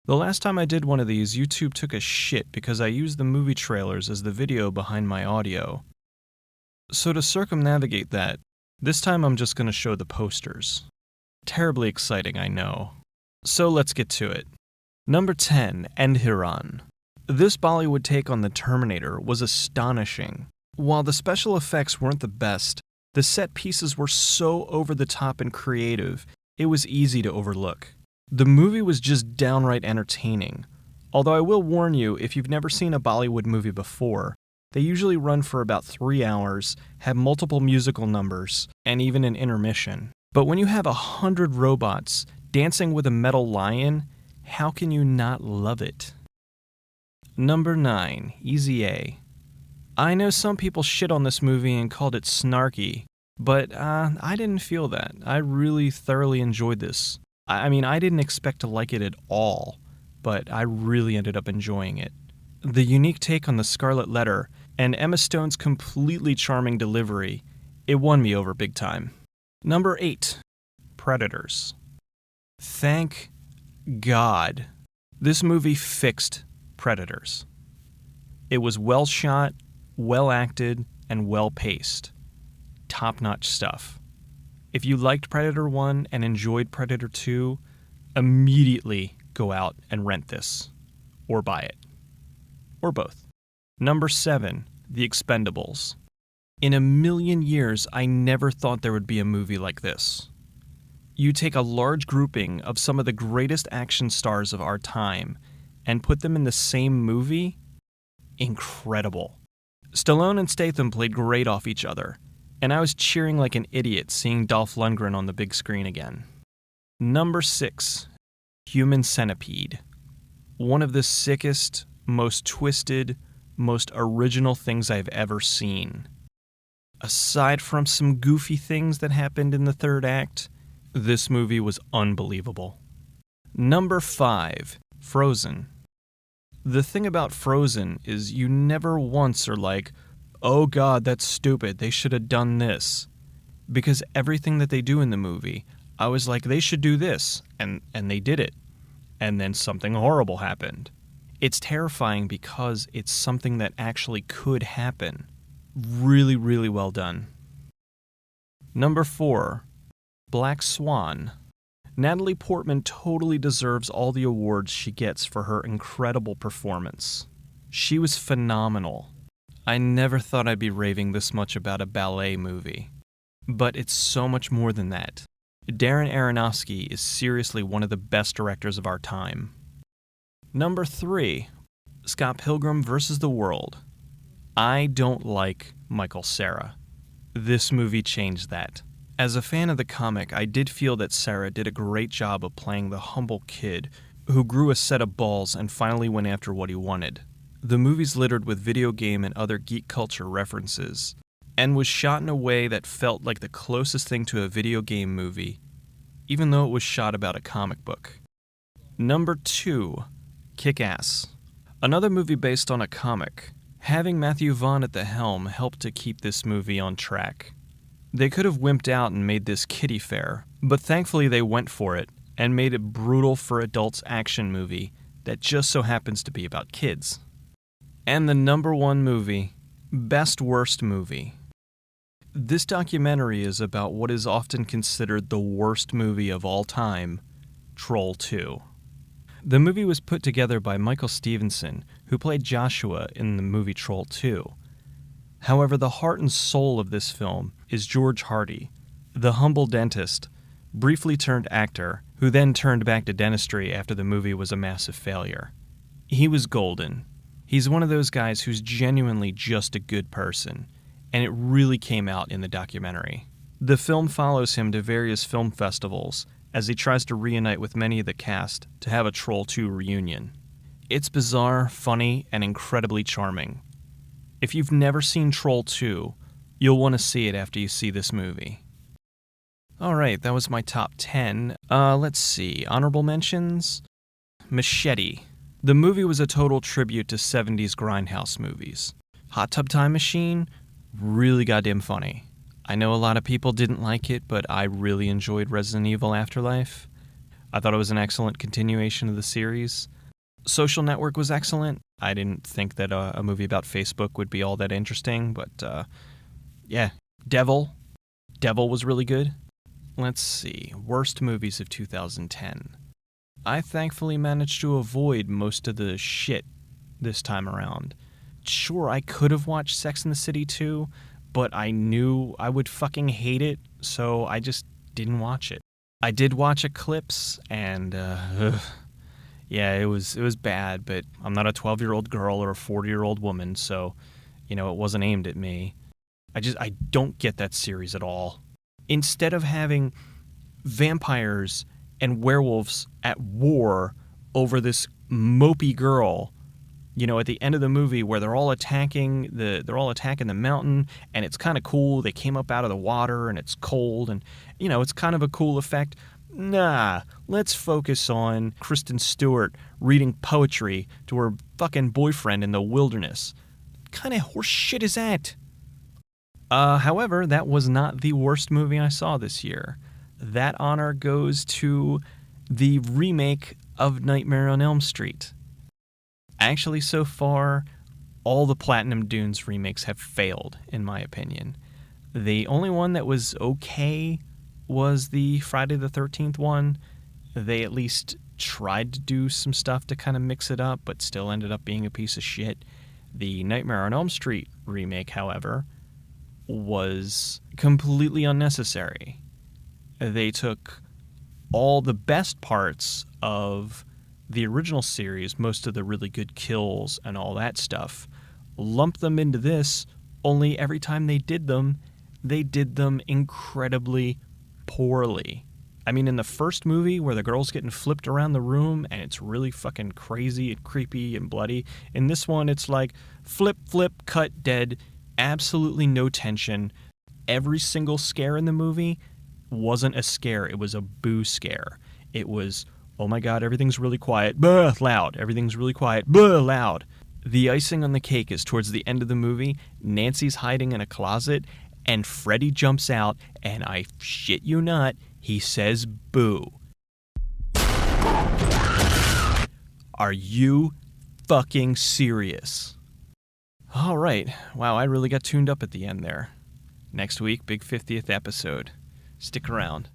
The last time I did one of these, YouTube took a shit because I used the movie trailers as the video behind my audio. So to circumnavigate that, this time I'm just going to show the posters. Terribly exciting, I know. So let's get to it. Number 10, Enhiran. This Bollywood take on the Terminator was astonishing. While the special effects weren't the best, the set pieces were so over the top and creative, it was easy to overlook. The movie was just downright entertaining. Although I will warn you, if you've never seen a Bollywood movie before, they usually run for about 3 hours, have multiple musical numbers, and even an intermission. But when you have 100 robots dancing with a metal lion, how can you not love it? Number 9, Easy A. I know some people shit on this movie and called it snarky, but I didn't feel that. I really thoroughly enjoyed this. I mean, I didn't expect to like it at all, but I really ended up enjoying it. The unique take on the Scarlet Letter and Emma Stone's completely charming delivery, it won me over big time. Number 8, Predators. Thank God. This movie fixed Predators. It was well shot, well acted, and well paced. Top-notch stuff. If you liked Predator 1 and enjoyed Predator 2, immediately go out and rent this. Or buy it. Or both. Number 7, The Expendables. In a million years, I never thought there would be a movie like this. You take a large grouping of some of the greatest action stars of our time and put them in the same movie? Incredible. Stallone and Statham played great off each other, and I was cheering like an idiot seeing Dolph Lundgren on the big screen again. Number 6, Human Centipede. One of the sickest, most twisted, most original things I've ever seen. Aside from some goofy things that happened in the third act, this movie was unbelievable. Number 5, Frozen. The thing about Frozen is you never once are like, oh God, that's stupid, they should have done this. Because everything that they do in the movie, I was like, they should do this, and they did it. And then something horrible happened. It's terrifying because it's something that actually could happen. Really, really well done. Number 4, Black Swan. Natalie Portman totally deserves all the awards she gets for her incredible performance. She was phenomenal. I never thought I'd be raving this much about a ballet movie. But it's so much more than that. Darren Aronofsky is seriously one of the best directors of our time. Number 3, Scott Pilgrim vs. the World. I don't like Michael Cera. This movie changed that. As a fan of the comic, I did feel that Cera did a great job of playing the humble kid who grew a set of balls and finally went after what he wanted. The movie's littered with video game and other geek culture references, and was shot in a way that felt like the closest thing to a video game movie, even though it was shot about a comic book. Number 2, Kick-Ass. Another movie based on a comic. Having Matthew Vaughn at the helm helped to keep this movie on track. They could have wimped out and made this kiddie fair, but thankfully they went for it and made a brutal for adults action movie that just so happens to be about kids. And the number 1 movie, Best Worst Movie. This documentary is about what is often considered the worst movie of all time, Troll 2. The movie was put together by Michael Stevenson, who played Joshua in the movie Troll 2. However, the heart and soul of this film is George Hardy, the humble dentist, briefly turned actor, who then turned back to dentistry after the movie was a massive failure. He was golden. He's one of those guys who's genuinely just a good person, and it really came out in the documentary. The film follows him to various film festivals as he tries to reunite with many of the cast to have a Troll 2 reunion. It's bizarre, funny, and incredibly charming. If you've never seen Troll 2, you'll want to see it after you see this movie. Alright, that was my top 10. Let's see. Honorable mentions? Machete. The movie was a total tribute to 70s grindhouse movies. Hot Tub Time Machine? Really goddamn funny. I know a lot of people didn't like it, but I really enjoyed Resident Evil Afterlife. I thought it was an excellent continuation of the series. Social Network was excellent. I didn't think that a movie about Facebook would be all that interesting, but yeah. Devil was really good. Let's see. Worst movies of 2010. I thankfully managed to avoid most of the shit this time around. Sure, I could have watched Sex and the City too, but I knew I would fucking hate it, so I just didn't watch it. I did watch Eclipse, and yeah, it was bad, but I'm not a 12-year-old girl or a 40-year-old woman, so, it wasn't aimed at me. I don't get that series at all. Instead of having vampires and werewolves at war over this mopey girl, at the end of the movie where they're all attacking the mountain, and it's kind of cool. They came up out of the water and it's cold, and it's kind of a cool effect. Nah, let's focus on Kristen Stewart reading poetry to her fucking boyfriend in the wilderness. What kind of horse shit is that? However, that was not the worst movie I saw this year. That honor goes to the remake of Nightmare on Elm Street. Actually, so far, all the Platinum Dunes remakes have failed, in my opinion. The only one that was okay was the Friday the 13th one. They at least tried to do some stuff to kind of mix it up, but still ended up being a piece of shit. The Nightmare on Elm Street remake, however, was completely unnecessary. They took all the best parts of the original series, most of the really good kills and all that stuff, lumped them into this, only every time they did them incredibly poorly. I mean, in the first movie where the girl's getting flipped around the room and it's really fucking crazy and creepy and bloody, in this one it's like flip, cut, dead, absolutely no tension. Every single scare in the movie wasn't a scare, it was a boo scare. It was, oh my god, everything's really quiet, blah, loud. Everything's really quiet, blah, loud. The icing on the cake is towards the end of the movie, Nancy's hiding in a closet, and Freddy jumps out, and I shit you not, he says boo. Are you fucking serious? Alright, wow, I really got tuned up at the end there. Next week, big 50th episode. Stick around.